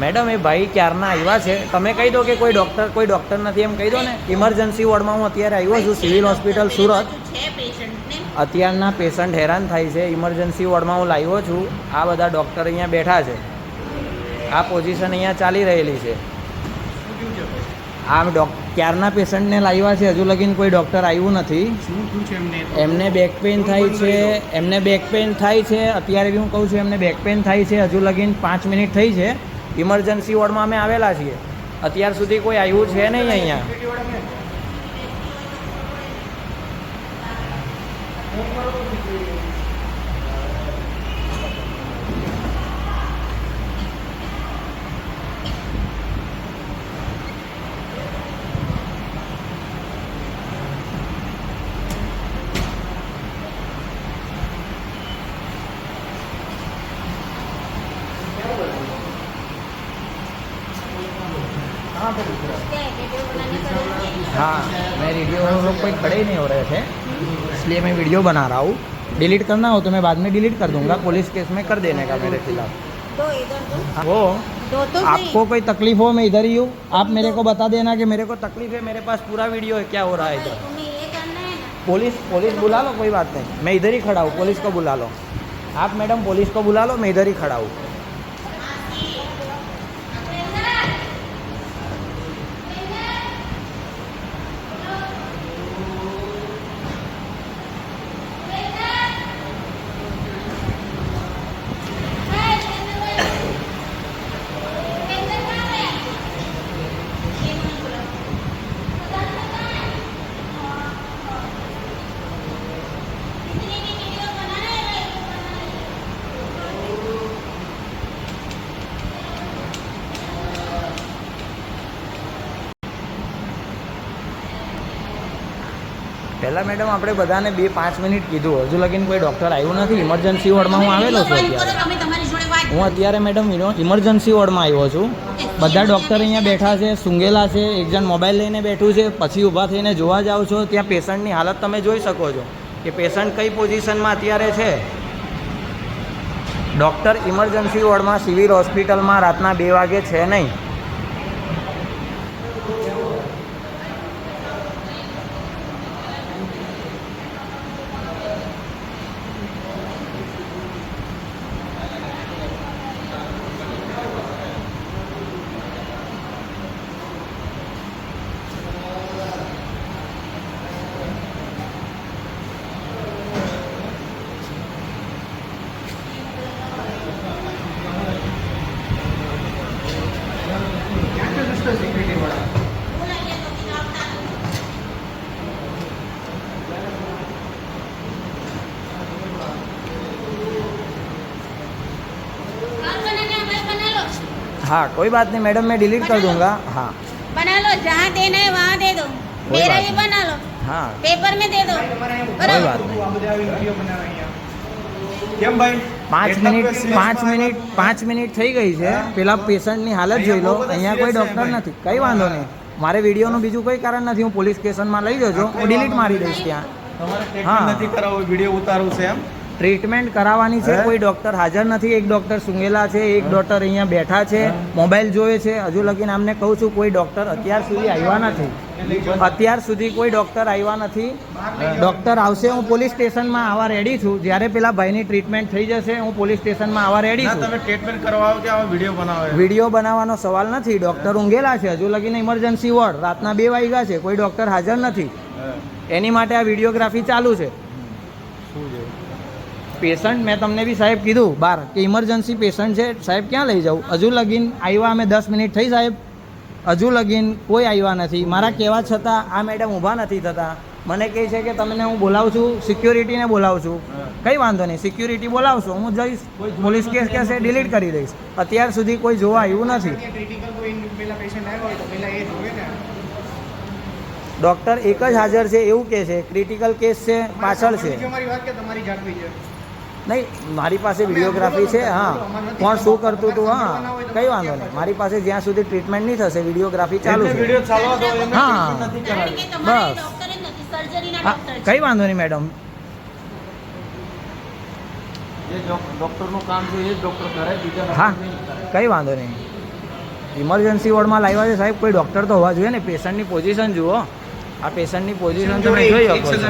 Madam એ ભાઈ ક્યારના આવ્યા છે, તમે કહી દો કે કોઈ ડૉક્ટર નથી એમ કહી દો ને. ઇમરજન્સી વોર્ડમાં હું અત્યારે આવ્યો છું, સિવિલ હોસ્પિટલ સુરત. અત્યારના પેશન્ટ હેરાન થાય છે, ઇમરજન્સી વોર્ડમાં હું લાવ્યો છું. આ બધા ડૉક્ટર અહીંયા બેઠા છે, આ પોઝિશન અહીંયા ચાલી રહેલી છે. આ ક્યારના પેશન્ટને લાવ્યા છે, હજુ લગીને કોઈ ડૉક્ટર આવ્યું નથી. એમને બેક પેઇન થાય છે, અત્યારે બી હું કહું છું એમને બેક પેઇન થાય છે. હજુ લગીને 5 મિનિટ થઈ છે. ઇમરજન્સી વોર્ડમાં અમે આવેલા છીએ, અત્યાર સુધી કોઈ આવ્યું છે નહીં અહીંયા. हाँ, मैं वीडियो लोग कोई खड़े ही नहीं हो रहे थे, इसलिए मैं वीडियो बना रहा हूँ. डिलीट करना हो तो मैं बाद में डिलीट कर दूंगा, पुलिस केस में कर देने का मेरे खिलाफ. वो तो आपको कोई तकलीफ हो मैं इधर ही हूँ, आप मेरे को बता देना कि मेरे को तकलीफ है, मेरे पास पूरा वीडियो है क्या हो रहा है इधर. पुलिस बुला लो, कोई बात नहीं, मैं इधर ही खड़ा हूँ, पुलिस को बुला लो. आप मैडम पुलिस को बुला लो, मैं इधर ही खड़ा हूँ. પહેલાં મેડમ આપણે બધાને 2-5 મિનિટ કીધું, હજુ લગીને કોઈ ડૉક્ટર આવ્યું નથી. ઇમરજન્સી વોર્ડમાં હું આવેલો છું અત્યારે. હું અત્યારે મેડમ ઇમરજન્સી વોર્ડમાં આવ્યો છું. બધા ડૉક્ટર અહીંયા બેઠા છે, સૂંઘેલા છે, એક જણ મોબાઈલ લઈને બેઠું છે, પછી ઊભા થઈને જોવા જાઓ છો. ત્યાં પેશન્ટની હાલત તમે જોઈ શકો છો કે પેશન્ટ કઈ પોઝિશનમાં અત્યારે છે. ડૉક્ટર ઇમરજન્સી વોર્ડમાં સિવિલ હોસ્પિટલમાં રાતના 2 વાગે છે નહીં. हाँ कोई बात नहीं मैडम, मैं डिलीट कर दूंगा. हाँ बना लो, जहाँ देना है वहाँ दे दो, मेरा भी बना लो. हाँ पेपर में दे दो. कोई बात नहीं. 5 મિનિટ થઈ ગઈ છે. પેલા પેશન્ટની હાલત જોઈ લો, અહીંયા કોઈ ડૉક્ટર નથી. કંઈ વાંધો નહીં, મારે વિડીયોનું બીજું કોઈ કારણ નથી. હું પોલીસ સ્ટેશનમાં લઈ જજો, હું ડિલીટ મારી દઈશ ત્યાં. હા નથી કરાવવું, વિડીયો ઉતારવું છે એમ. ટ્રીટમેન્ટ કરાવવાની છે, કોઈ ડૉક્ટર હાજર નથી. એક ડૉક્ટર સૂંઘેલા છે, એક ડૉક્ટર અહીંયા બેઠા છે, મોબાઈલ જોવે છે. હજુ લગીને આમને કહું છું કોઈ ડૉક્ટર અત્યાર સુધી આવ્યા નથી. અત્યાર સુધી કોઈ ડૉક્ટર આવ્યા નથી. ડૉક્ટર આવશે, હું પોલીસ સ્ટેશનમાં આવવા રેડી છું. જ્યારે પેલા ભાઈની ટ્રીટમેન્ટ થઈ જશે, હું પોલીસ સ્ટેશનમાં આવવા રેડી છું. તમે ટ્રીટમેન્ટ કરવા કે આવો વિડીયો બનાવો? વિડીયો બનાવવાનો સવાલ નથી. ડૉક્ટર ઊંઘેલા છે, હજુ લગીને ઇમરજન્સી વોર્ડ, રાતના 2 વાગ્યા છે, કોઈ ડૉક્ટર હાજર નથી. એની માટે આ વિડીયોગ્રાફી ચાલુ છે. પેશન્ટ મેં તમને બી સાહેબ કીધું બહાર કે ઇમરજન્સી પેશન્ટ છે સાહેબ, ક્યાં લઈ જાઉં? હજુ લગીન આવ્યા અમે 10 મિનિટ થઈ સાહેબ, હજુ લગીન કોઈ આવ્યા નથી. મારા કહેવા છતાં આ મેડમ ઊભા નથી થતા. મને કહે છે કે તમને હું બોલાવું છું, સિક્યોરિટીને બોલાવું છું. કંઈ વાંધો નહીં, સિક્યોરિટી બોલાવશો, હું જઈશ, પોલીસ કેસ કહેશે ડિલીટ કરી દઈશ. અત્યાર સુધી કોઈ જોવા આવ્યું નથી. ડૉક્ટર એક જ હાજર છે એવું કહે છે. ક્રિટિકલ કેસ છે, પાછળ છે. નહીં મારી પાસે વિડીયોગ્રાફી છે હા કોણ શું કરતું હતું હા કંઈ વાંધો નહીં મારી પાસે જ્યાં સુધી ટ્રીટમેન્ટ નહીં થશે વિડીયોગ્રાફી ચાલુ એમને છે વિડીયો ચાલવા દો એમને હા. treatment નથી કારણ કરાવી કે તમારે બસ. ડોક્ટર જ નથી સર્જરીના હા ડોક્ટર છે. કંઈ વાંધો નહીં મેડમ જે ડોક્ટરનું કામ છે એ જ ડોક્ટર કરે બીજા હા ડોક્ટર નહીં કરે. કંઈ વાંધો નહીં ઇમરજન્સી વોર્ડમાં લાવ્યા છે સાહેબ કોઈ ડૉક્ટર તો હોવા જોઈએ ને પેશન્ટની પોઝિશન જુઓ આ પેશન્ટની પોઝિશન તમે જોઈ શકો છો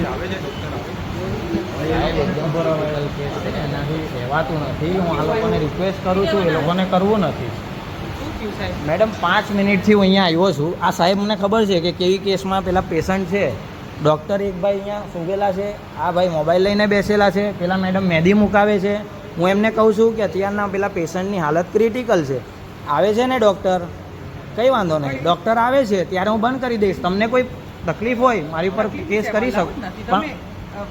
આવે છે ડોક્ટર આવે સાહેબ એકદમ બરાબર કેસ છે એનાથી કહેવાતું નથી હું આ લોકોને રિક્વેસ્ટ કરું છું એ લોકોને કરવું નથી મેડમ 5 મિનિટથી હું અહીંયા આવ્યો છું આ સાહેબ મને ખબર છે કે કેવી કેસમાં પેલા પેશન્ટ છે ડૉક્ટર એક ભાઈ અહીંયા સૂગેલા છે આ ભાઈ મોબાઈલ લઈને બેસેલા છે પેલા મેડમ મહેંદી મુકાવે છે હું એમને કહું છું કે અત્યારના પેલા પેશન્ટની હાલત ક્રિટિકલ છે આવે છે ને ડૉક્ટર કંઈ વાંધો નહીં ડૉક્ટર આવે છે ત્યારે હું બંધ કરી દઈશ તમને કોઈ તકલીફ હોય મારી ઉપર કેસ કરી શકો પણ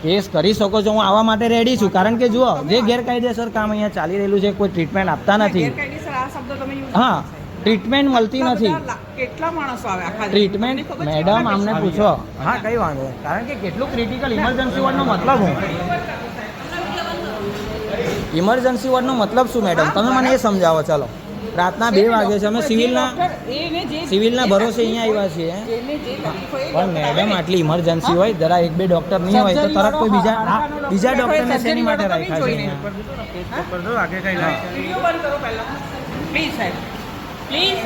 કેસ કરી શકો છો હું આવવા માટે રેડી છું કારણ કે જુઓ જે ગેરકાયદેસર કામ અહીંયા ચાલી રહેલું છે કોઈ ટ્રીટમેન્ટ આપતા નથી ગેરકાયદેસર આ શબ્દ તમે use હા કરો છો. ટ્રીટમેન્ટ મળતી નથી કેટલા માણસો આવે આખા ટ્રીટમેન્ટ દિવસમાં? મેડમ આમને પૂછો હા કઈ વાંધો નહીં કારણ કે કેટલું ક્રિટિકલ ઇમરજન્સી વોર્ડનો મતલબ હું ઇમરજન્સી વોર્ડનો મતલબ શું મેડમ તમે મને એ સમજાવો ચાલો રાતના 2 વાગે છે અમે સિવિલના ભરોસે અહીંયા આવ્યા છીએ પણ મેડમ આટલી ઇમરજન્સી હોય જરા 1-2 ડૉક્ટર નહીં હોય તો તરત કોઈ બીજા ડૉક્ટરને શેની માટે રાખ્યા છે અહીંયા? કેસ પકડજો આગે કઈ લાગે વિડીયો બંધ કરો પહેલા પ્લીઝ સાહેબ પ્લીઝ